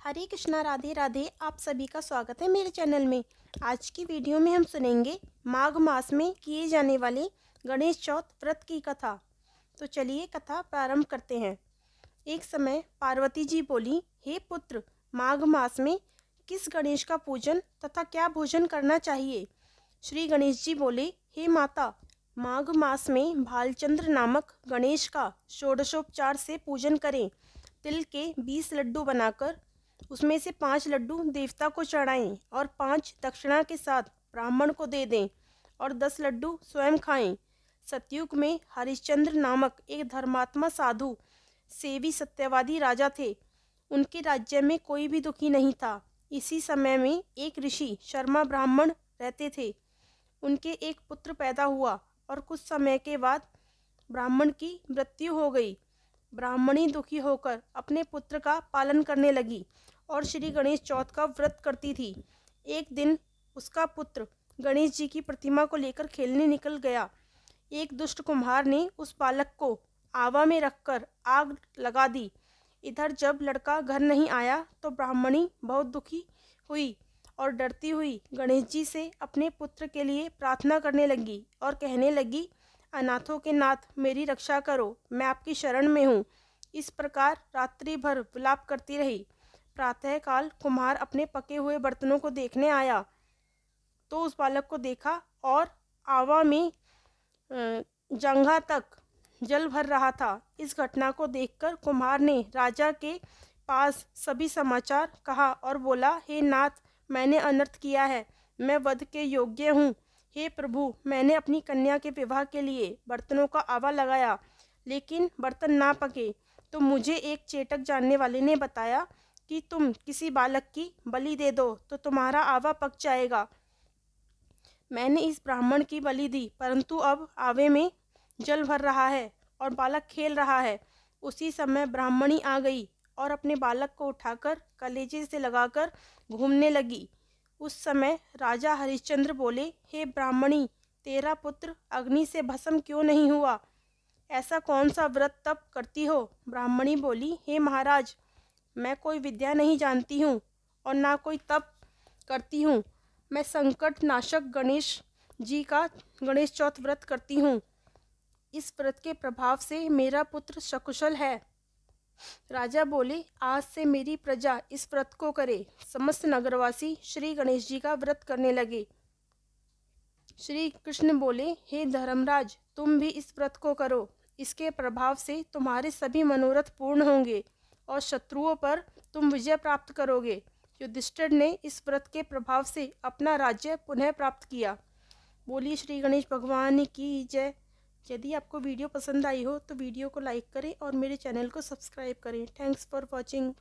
हरे कृष्णा, राधे राधे। आप सभी का स्वागत है मेरे चैनल में। आज की वीडियो में हम सुनेंगे माघ मास में किए जाने वाले गणेश चौथ व्रत की कथा। तो चलिए कथा प्रारंभ करते हैं। एक समय पार्वती जी बोली, हे पुत्र, माघ मास में किस गणेश का पूजन तथा क्या भोजन करना चाहिए। श्री गणेश जी बोले, हे माता, माघ मास में भालचंद्र नामक गणेश का षोडशोपचार से पूजन करें। तिल के 20 लड्डू बनाकर उसमें से 5 लड्डू देवता को चढ़ाएं और 5 दक्षिणा के साथ ब्राह्मण को दे दें और 10 लड्डू स्वयं खाएं। सतयुग में हरिश्चंद्र नामक एक धर्मात्मा साधु सेवी सत्यवादी राजा थे। उनके राज्य में कोई भी दुखी नहीं था। इसी समय में एक ऋषि शर्मा ब्राह्मण रहते थे। उनके एक पुत्र पैदा हुआ और कुछ समय के बाद ब्राह्मण की मृत्यु हो गई। ब्राह्मणी दुखी होकर अपने पुत्र का पालन करने लगी और श्री गणेश चौथ का व्रत करती थी। एक दिन उसका पुत्र गणेश जी की प्रतिमा को लेकर खेलने निकल गया। एक दुष्ट कुम्हार ने उस बालक को आवा में रखकर आग लगा दी। इधर जब लड़का घर नहीं आया तो ब्राह्मणी बहुत दुखी हुई और डरती हुई गणेश जी से अपने पुत्र के लिए प्रार्थना करने लगी और कहने लगी, अनाथों के नाथ, मेरी रक्षा करो, मैं आपकी शरण में हूँ। इस प्रकार रात्रि भर विलाप करती रही। प्रातःकाल कुम्हार अपने पके हुए बर्तनों को देखने आया तो उस बालक को देखा और आवा में जंघा तक जल भर रहा था। इस घटना को देखकर कुम्हार ने राजा के पास सभी समाचार कहा और बोला, हे नाथ, मैंने अनर्थ किया है, मैं वध के योग्य हूँ। हे प्रभु, मैंने अपनी कन्या के विवाह के लिए बर्तनों का आवा लगाया, लेकिन बर्तन ना पके तो मुझे एक चेटक जानने वाले ने बताया कि तुम किसी बालक की बलि दे दो तो तुम्हारा आवा पक जाएगा। मैंने इस ब्राह्मण की बलि दी, परंतु अब आवे में जल भर रहा है और बालक खेल रहा है। उसी समय ब्राह्मणी आ गई और अपने बालक को उठाकर कलेजे से लगाकर घूमने लगी। उस समय राजा हरिश्चंद्र बोले, हे ब्राह्मणी, तेरा पुत्र अग्नि से भस्म क्यों नहीं हुआ? ऐसा कौन सा व्रत तप करती हो? ब्राह्मणी बोली, हे महाराज, मैं कोई विद्या नहीं जानती हूँ और ना कोई तप करती हूँ। मैं संकट नाशक गणेश जी का गणेश चौथ व्रत करती हूँ। इस व्रत के प्रभाव से मेरा पुत्र सकुशल है। राजा बोले, आज से मेरी प्रजा इस व्रत को करे। समस्त नगरवासी श्री गणेश जी का व्रत करने लगे। श्री कृष्ण बोले, हे धर्मराज, तुम भी इस व्रत को करो। इसके प्रभाव से तुम्हारे सभी मनोरथ पूर्ण होंगे और शत्रुओं पर तुम विजय प्राप्त करोगे। युधिष्ठिर ने इस व्रत के प्रभाव से अपना राज्य पुनः प्राप्त किया। बोलिए श्री गणेश भगवान की जय। यदि आपको वीडियो पसंद आई हो तो वीडियो को लाइक करें और मेरे चैनल को सब्सक्राइब करें। Thanks for watching.